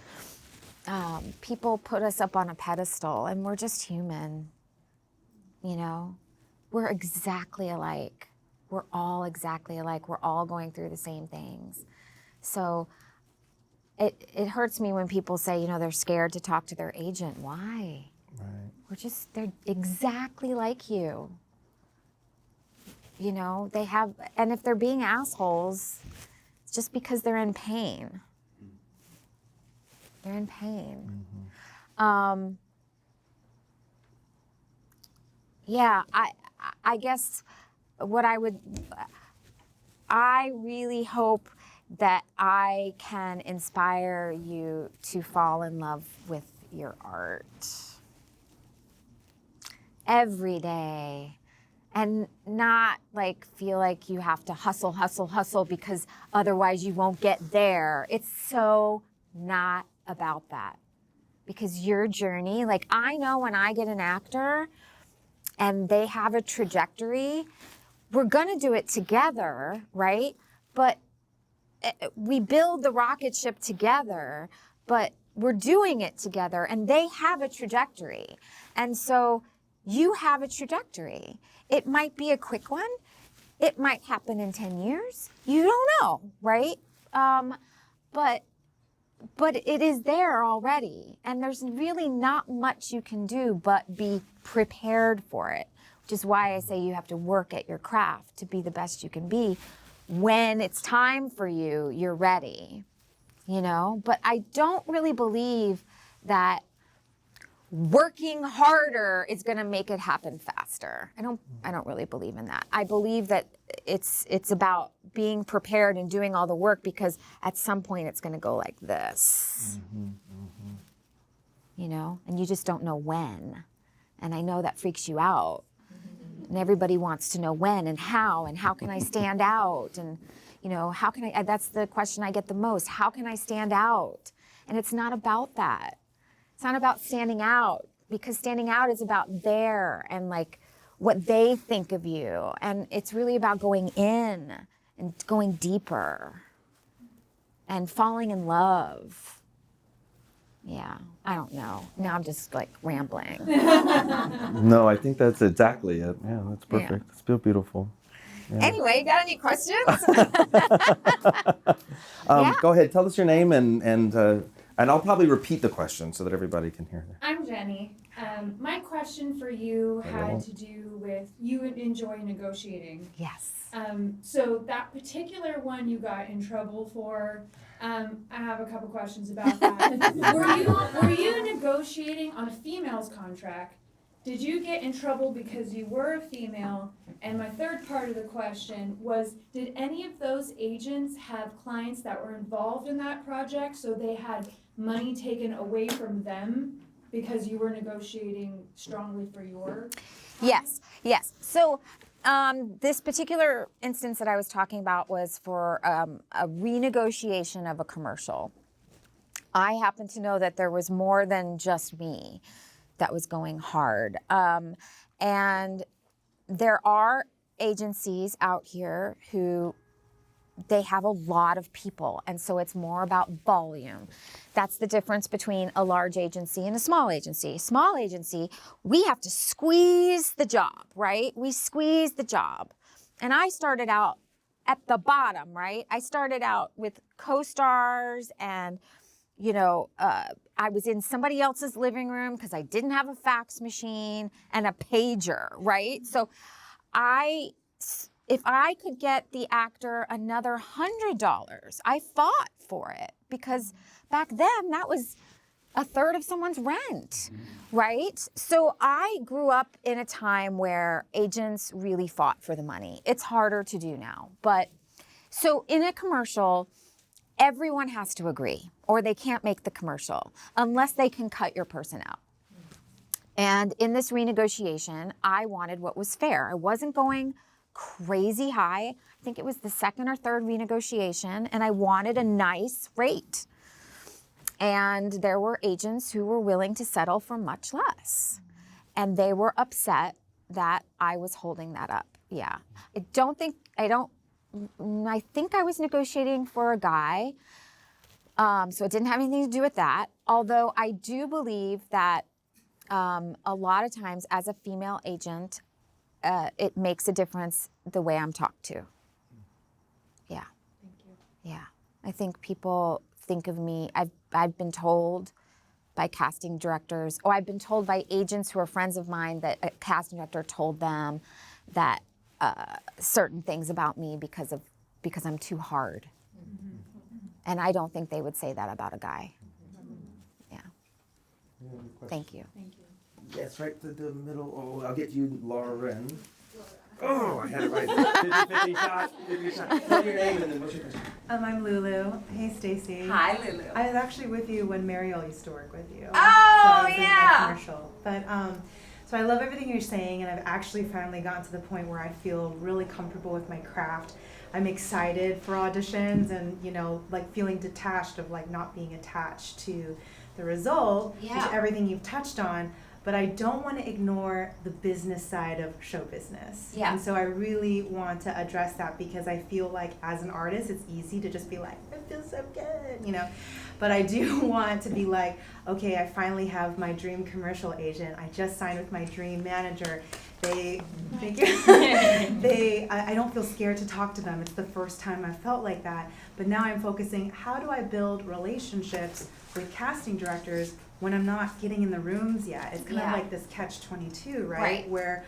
people put us up on a pedestal and we're just human, We're exactly alike. We're all exactly alike. We're all going through the same things. So it hurts me when people say, they're scared to talk to their agent. Why? Right. They're exactly like you. They have, and if they're being assholes, it's just because they're in pain. They're in pain. Yeah, I guess I really hope that I can inspire you to fall in love with your art every day and not feel like you have to hustle because otherwise you won't get there. It's so not about that, because your journey, I know when I get an actor and they have a trajectory, we're gonna do it together, right? But we build the rocket ship together, but we're doing it together, and they have a trajectory. And so you have a trajectory. It might be a quick one. It might happen in 10 years. You don't know, right? But it is there already. And there's really not much you can do but be prepared for it, which is why I say you have to work at your craft to be the best you can be. When it's time for you, you're ready, But I don't really believe that working harder is going to make it happen faster. I don't really believe in that. I believe that it's about being prepared and doing all the work, because at some point it's going to go like this, and you just don't know when. And I know that freaks you out. And everybody wants to know when and how can I stand out? And, how can I, that's the question I get the most. How can I stand out? And it's not about that. It's not about standing out, because standing out is about there and what they think of you. And it's really about going in and going deeper and falling in love. Yeah, I don't know. Now I'm just rambling. No, I think that's exactly it. Yeah, that's perfect. Yeah. It's still beautiful. Yeah. Anyway, you got any questions? Go ahead. Tell us your name and I'll probably repeat the question so that everybody can hear it. I'm Jenny. My question for you had to do with you enjoy negotiating. Yes. So that particular one you got in trouble for, I have a couple questions about that. Were you negotiating on a female's contract? Did you get in trouble because you were a female? And my third part of the question was, did any of those agents have clients that were involved in that project, so they had money taken away from them because you were negotiating strongly for your clients? Yes. So this particular instance that I was talking about was for a renegotiation of a commercial. I happen to know that there was more than just me that was going hard. And there are agencies out here who they have a lot of people, and so it's more about volume. That's the difference between a large agency and a small agency. Small agency, we have to squeeze the job, right? We squeeze the job. And I started out at the bottom, right? I started out with co-stars and, I was in somebody else's living room because I didn't have a fax machine and a pager, right? So if I could get the actor another $100, I fought for it because back then that was a third of someone's rent, right? So I grew up in a time where agents really fought for the money. It's harder to do now. But so in a commercial, everyone has to agree or they can't make the commercial unless they can cut your person out. And in this renegotiation, I wanted what was fair. I wasn't going crazy high. I think it was the second or third renegotiation, and I wanted a nice rate. And there were agents who were willing to settle for much less. And they were upset that I was holding that up. Yeah. I think I was negotiating for a guy. So it didn't have anything to do with that. Although I do believe that a lot of times as a female agent, it makes a difference the way I'm talked to. Yeah. Thank you. Yeah. I think people think of me, I've been told by casting directors, or I've been told by agents who are friends of mine that a casting director told them that certain things about me because I'm too hard. Mm-hmm. And I don't think they would say that about a guy. Yeah. Thank you. Thank you. Yes, right to the middle. Oh, I'll get you, Lauren. Oh, I had it right. 50-50 shot. 50 shot. Tell your name and then what's your question? I'm Lulu. Hey, Stacy. Hi, Lulu. I was actually with you when Mariel used to work with you. Oh, so I was yeah. In my commercial. But so I love everything you're saying, and I've actually finally gotten to the point where I feel really comfortable with my craft. I'm excited for auditions, and like feeling detached of like not being attached to the result, Yeah. which everything you've touched on. But I don't want to ignore the business side of show business. Yeah. And so I really want to address that because I feel like as an artist, it's easy to just be like, I feel so good, But I do want to be like, okay, I finally have my dream commercial agent. I just signed with my dream manager. I don't feel scared to talk to them. It's the first time I felt like that. But now I'm focusing, how do I build relationships with casting directors when I'm not getting in the rooms yet? It's kind of like this catch-22, right? Where,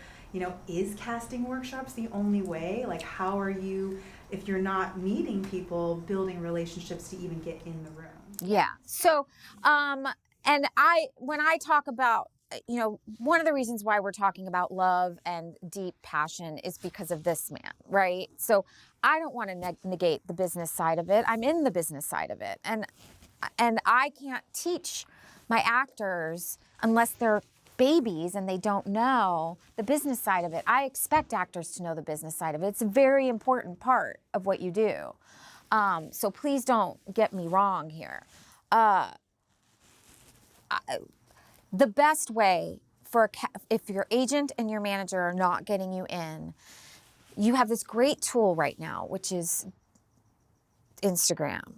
is casting workshops the only way? Like, how are you, if you're not meeting people, building relationships to even get in the room? Yeah. So, when I talk about, one of the reasons why we're talking about love and deep passion is because of this man, right? So I don't want to negate the business side of it. I'm in the business side of it. And I can't teach my actors unless they're babies and they don't know the business side of it. I expect actors to know the business side of it. It's a very important part of what you do. So please don't get me wrong here. The best way if your agent and your manager are not getting you in, you have this great tool right now, which is Instagram.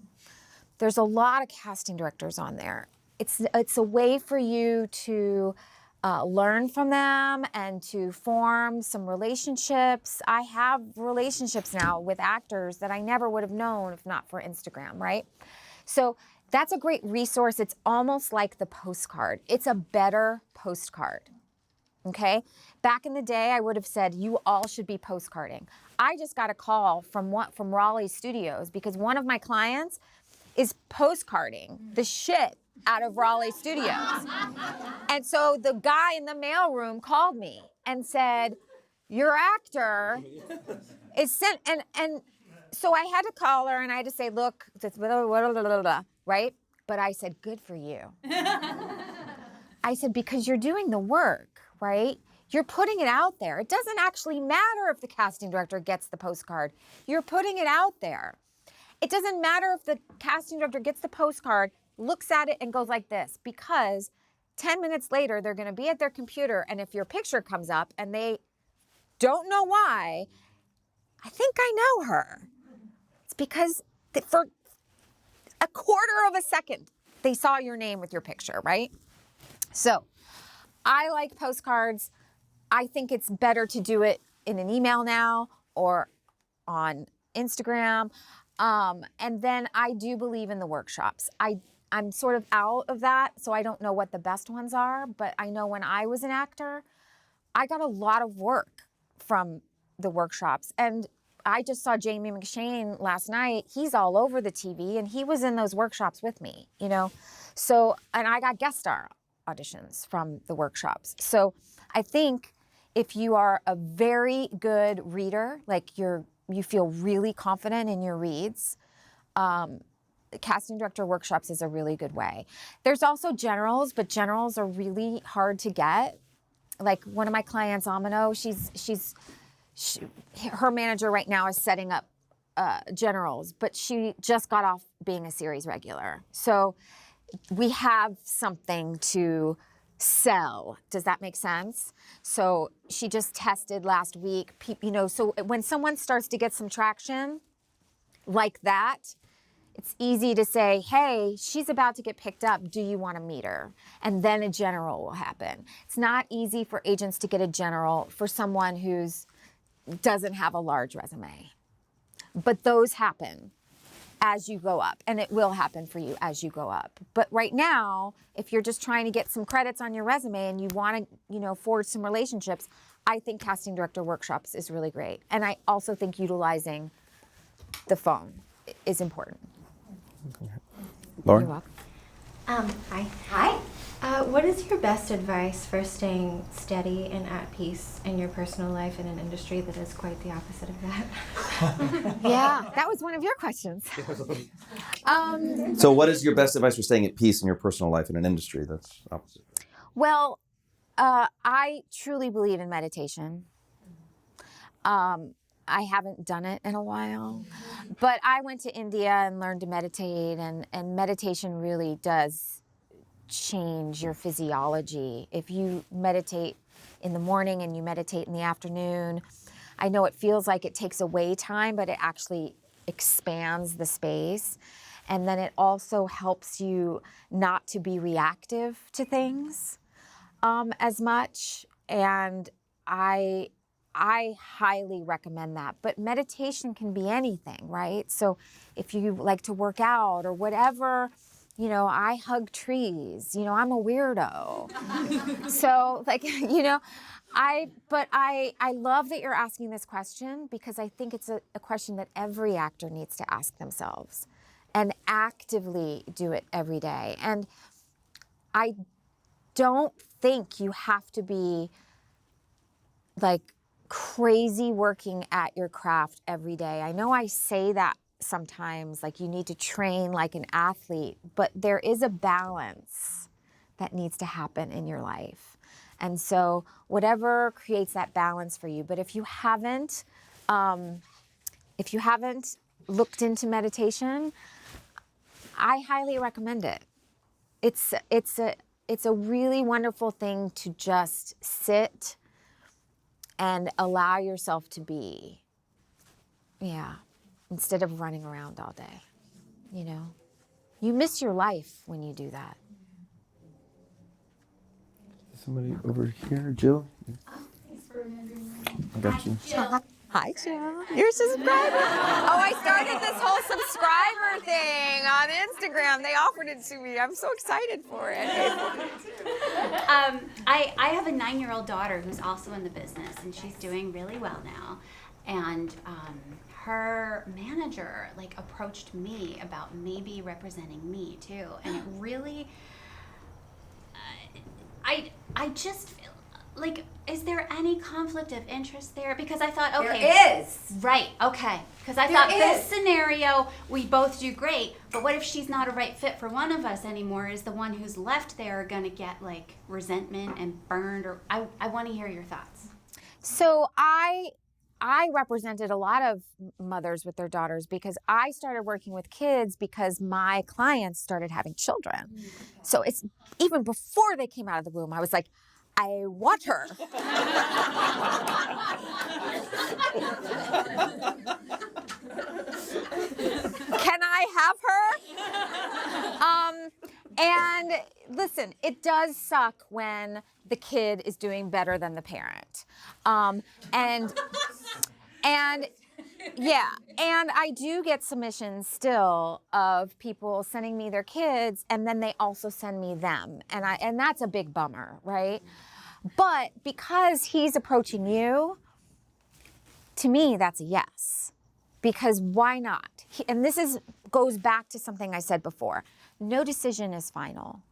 There's a lot of casting directors on there. It's a way for you to learn from them and to form some relationships. I have relationships now with actors that I never would have known if not for Instagram, right? So that's a great resource. It's almost like the postcard. It's a better postcard, okay? Back in the day, I would have said, you all should be postcarding. I just got a call from Raleigh Studios because one of my clients is postcarding the shit out of Raleigh Studios. And so the guy in the mailroom called me and said, your actor is sent, and so I had to call her and I had to say, look, right? But I said, good for you. I said, because you're doing the work, right? You're putting it out there. It doesn't actually matter if the casting director gets the postcard. You're putting it out there. It doesn't matter if the casting director gets the postcard, looks at it and goes like this, because 10 minutes later, they're going to be at their computer. And if your picture comes up and they don't know why, I think I know her. It's because for a quarter of a second, they saw your name with your picture, right? So I like postcards. I think it's better to do it in an email now or on Instagram. And then I do believe in the workshops. I'm sort of out of that, so I don't know what the best ones are, but I know when I was an actor, I got a lot of work from the workshops. And I just saw Jamie McShane last night. He's all over the TV, and he was in those workshops with me, you know? So, and I got guest star auditions from the workshops. So I think if you are a very good reader, like you feel really confident in your reads, casting director workshops is a really good way. There's also generals, but generals are really hard to get. Like one of my clients, Amino, her manager right now is setting up generals, but she just got off being a series regular. So we have something to sell. Does that make sense? So she just tested last week, you know, so when someone starts to get some traction like that, it's easy to say, hey, she's about to get picked up. Do you want to meet her? And then a general will happen. It's not easy for agents to get a general for someone who's doesn't have a large resume. But those happen as you go up, and it will happen for you as you go up. But right now, if you're just trying to get some credits on your resume and you want to, you know, forge some relationships, I think casting director workshops is really great. And I also think utilizing the phone is important. Lauren? You're welcome. Hi. Hi. What is your best advice for staying steady and at peace in your personal life in an industry that is quite the opposite of that? Yeah, that was one of your questions. So what is your best advice for staying at peace in your personal life in an industry that's opposite? Well, I truly believe in meditation. I haven't done it in a while, but I went to India and learned to meditate, and meditation really does change your physiology. If you meditate in the morning and you meditate in the afternoon, I know it feels like it takes away time, but it actually expands the space. And then it also helps you not to be reactive to things as much. And I highly recommend that. But meditation can be anything, right? So if you like to work out or whatever, you know, I hug trees, you know, I'm a weirdo. So like, you know, I love that you're asking this question because I think it's a question that every actor needs to ask themselves and actively do it every day. And I don't think you have to be like crazy working at your craft every day. I know I say that sometimes, like you need to train like an athlete, but there is a balance that needs to happen in your life. And so whatever creates that balance for you. But if you haven't looked into meditation, I highly recommend it. It's a really wonderful thing to just sit and allow yourself to be. Yeah. Instead of running around all day, you know? You miss your life when you do that. Somebody over here, Jill? I got you. Hi, Jill. You're a subscriber. Oh, I started this whole subscriber thing on Instagram. They offered it to me. I'm so excited for it. I have a 9-year-old daughter who's also in the business, and she's doing really well now. And her manager like approached me about maybe representing me too, and it really, I just feel like, is there any conflict of interest there? Because I thought, okay, There is. right, okay, because I There thought is. this scenario we both do great, but what if she's not a right fit for one of us anymore? Is the one who's left there gonna get like resentment and burned? Or I want to hear your thoughts. So I represented a lot of mothers with their daughters because I started working with kids because my clients started having children. So it's even before they came out of the womb, I was like, I want her. Can I have her? And listen, it does suck when the kid is doing better than the parent. And yeah, and I do get submissions still of people sending me their kids, and then they also send me them, and that's a big bummer, right? But because he's approaching you, to me, that's a yes. Because why not? And this goes back to something I said before. No decision is final.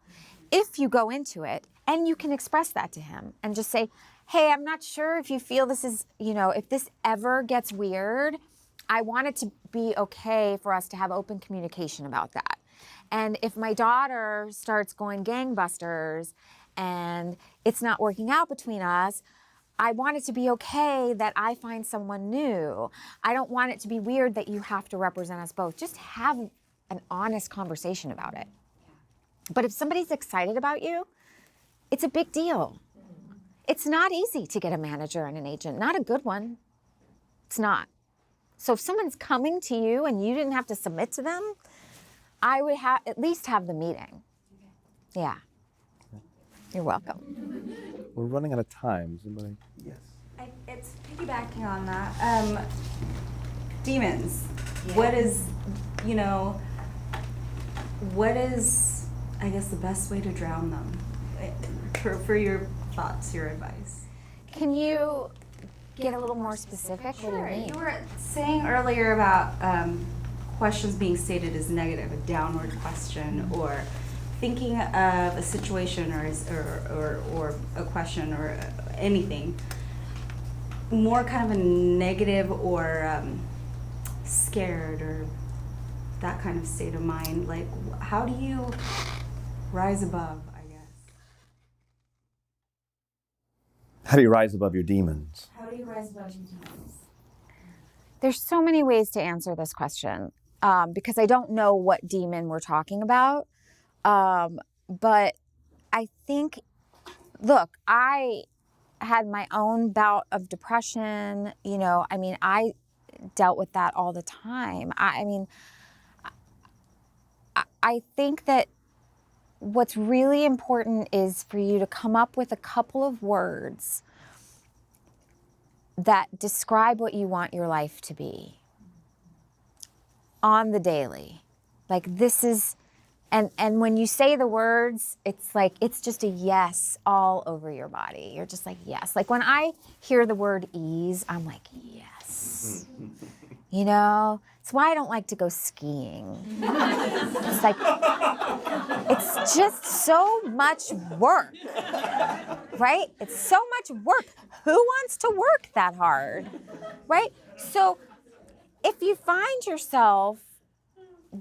If you go into it, and you can express that to him and just say, hey, I'm not sure if you feel this is, if this ever gets weird, I want it to be okay for us to have open communication about that. And if my daughter starts going gangbusters and it's not working out between us, I want it to be okay that I find someone new. I don't want it to be weird that you have to represent us both. Just have an honest conversation about it. But if somebody's excited about you, it's a big deal. It's not easy to get a manager and an agent, not a good one. It's not. So if someone's coming to you and you didn't have to submit to them, I would at least have the meeting. Yeah. You're welcome. We're running out of time. Somebody? Yes. It's piggybacking on that. Demons. What is, I guess, the best way to drown them? For your thoughts, your advice. Can you get a little more specific? What do you mean? You were saying earlier about questions being stated as negative, a downward question, or thinking of a situation or a question or anything more kind of a negative or scared or that kind of state of mind. Like, how do you rise above, I guess? How do you rise above your demons? How do you rise above your demons? There's so many ways to answer this question because I don't know what demon we're talking about. But I think, look, I had my own bout of depression, I dealt with that all the time. I think that what's really important is for you to come up with a couple of words that describe what you want your life to be on the daily. Like this is, and when you say the words, it's like, it's just a yes all over your body. You're just like, yes. Like when I hear the word ease, I'm like, yes. It's why I don't like to go skiing. It's like, it's just so much work, right? It's so much work. Who wants to work that hard, right? So if you find yourself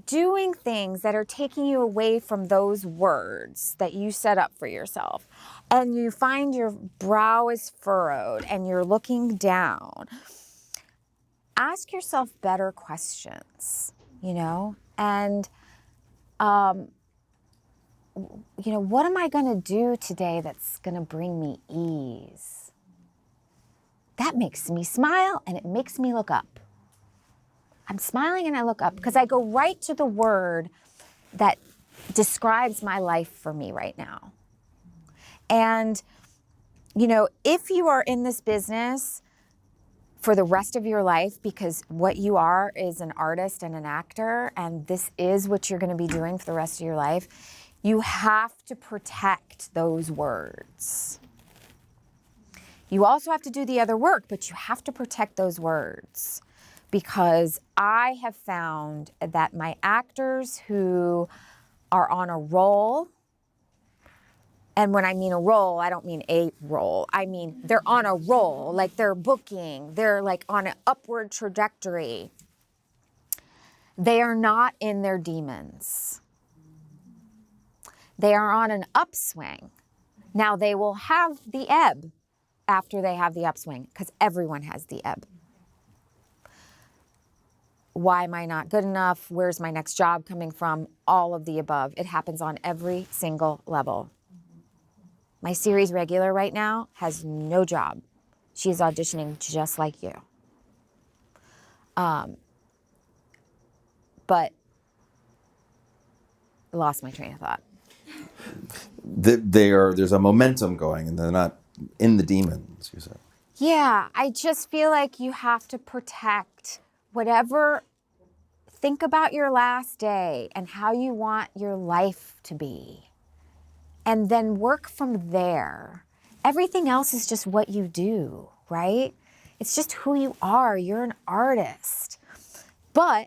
doing things that are taking you away from those words that you set up for yourself, and you find your brow is furrowed and you're looking down, ask yourself better questions, and, what am I going to do today that's going to bring me ease? That makes me smile and it makes me look up. I'm smiling and I look up because I go right to the word that describes my life for me right now. And, if you are in this business for the rest of your life, because what you are is an artist and an actor, and this is what you're going to be doing for the rest of your life, you have to protect those words. You also have to do the other work, but you have to protect those words. Because I have found that my actors who are on a roll, and when I mean a roll, I don't mean a roll. I mean, they're on a roll, like they're booking, they're like on an upward trajectory. They are not in their demons. They are on an upswing. Now they will have the ebb after they have the upswing, because everyone has the ebb. Why am I not good enough? Where's my next job coming from? All of the above. It happens on every single level. My series regular right now has no job. She's auditioning just like you. but I lost my train of thought. There's a momentum going, and they're not in the demons, you said. Yeah, I just feel like you have to protect whatever. Think about your last day and how you want your life to be. And then work from there. Everything else is just what you do, right? It's just who you are. You're an artist. But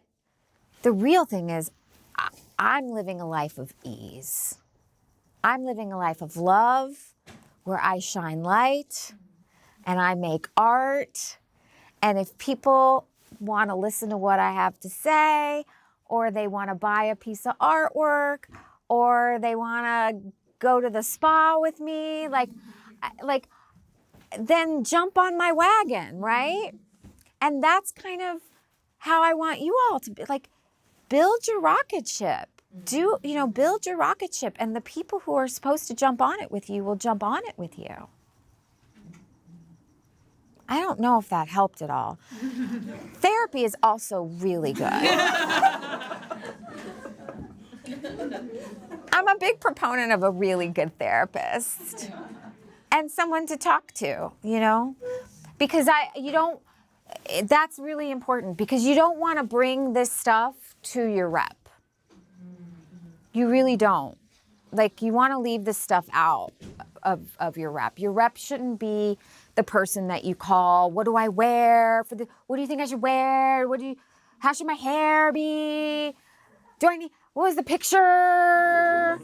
the real thing is, I'm living a life of ease. I'm living a life of love where I shine light and I make art. And if people want to listen to what I have to say, or they want to buy a piece of artwork, or they want to go to the spa with me, then jump on my wagon, right? And that's kind of how I want you all to be. Like, build your rocket ship. Build your rocket ship, and the people who are supposed to jump on it with you will jump on it with you. I don't know if that helped at all. Therapy is also really good. I'm a big proponent of a really good therapist and someone to talk to, because that's really important, because you don't want to bring this stuff to your rep. You really don't. Like, you want to leave this stuff out of your rep. Your rep shouldn't be the person that you call, what do I wear what do you think I should wear? How should my hair be? What was the picture?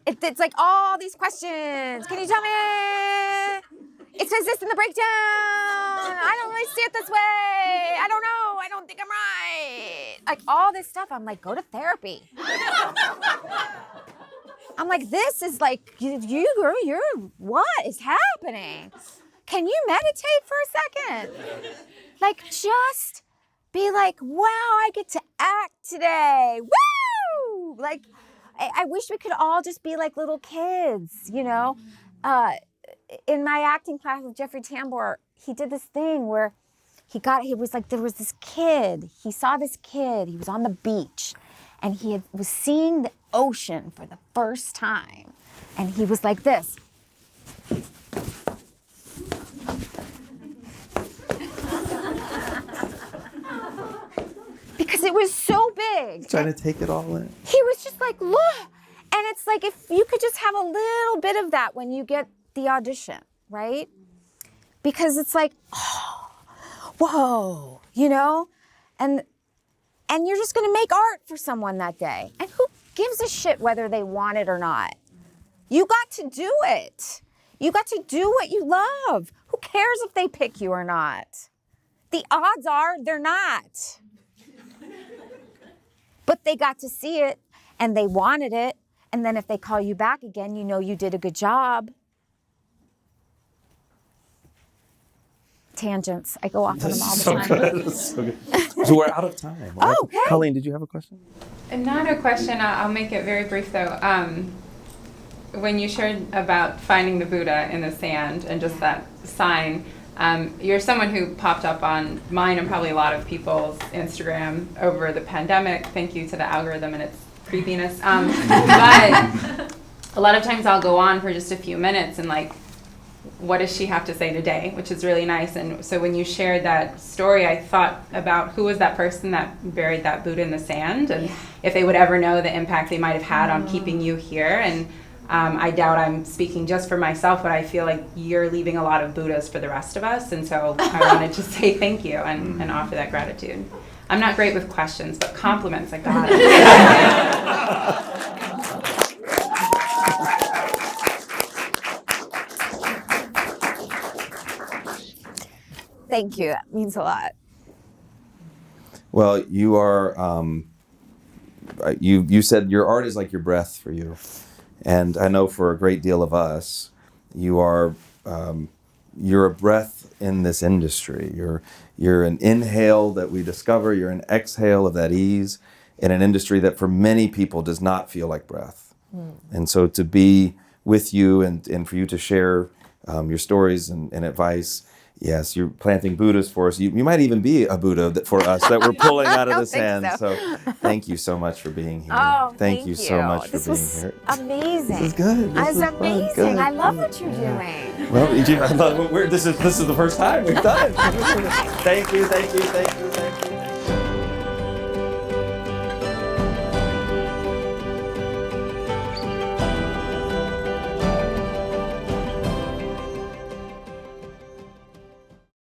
It's like all these questions. Can you tell me? It says this in the breakdown. I don't really see it this way. I don't know. I don't think I'm right. Like, all this stuff. I'm like, go to therapy. I'm like, this is like, you're what is happening? Can you meditate for a second? Like, just be like, wow, I get to act today. Woo! Like, I wish we could all just be like little kids, In my acting class with Jeffrey Tambor, he did this thing where there was this kid. He saw this kid. He was on the beach, and he was seeing the ocean for the first time. And he was like this. Because it was so big. Trying to take it all in. He was just like, look. And it's like, if you could just have a little bit of that when you get the audition, right? Because it's like, oh, whoa, and you're just going to make art for someone that day. And who gives a shit whether they want it or not? You got to do it. You got to do what you love. Who cares if they pick you or not? The odds are they're not. But they got to see it, and they wanted it. And then if they call you back again, you did a good job. Tangents. I go off on them all the time. That's so good. So we're out of time. Oh, okay. Colleen, did you have a question? Not a question. I'll make it very brief, though. When you shared about finding the Buddha in the sand and just that sign, you're someone who popped up on mine and probably a lot of people's Instagram over the pandemic. Thank you to the algorithm and its creepiness. But a lot of times I'll go on for just a few minutes and what does she have to say today, which is really nice. And so when you shared that story, I thought about who was that person that buried that Buddha in the sand, and if they would ever know the impact they might have had on keeping you here. And I doubt I'm speaking just for myself, but I feel like you're leaving a lot of Buddhas for the rest of us. And so I wanted to say thank you and offer that gratitude. I'm not great with questions, but compliments, I got it. Thank you. That means a lot. Well, you are, you said your art is like your breath for you. And I know for a great deal of us, you're a breath in this industry. You're an inhale that we discover. You're an exhale of that ease in an industry that for many people does not feel like breath. And so to be with you and for you to share your stories and advice Yes, you're planting Buddhas for us. You might even be a Buddha for us that we're pulling out of the sand. So thank you so much for being here. Oh, thank you so much for being here. Amazing. This is good. This It's is fun. amazing. Good. I love what you're doing. Well, this is the first time we've done it. Thank you.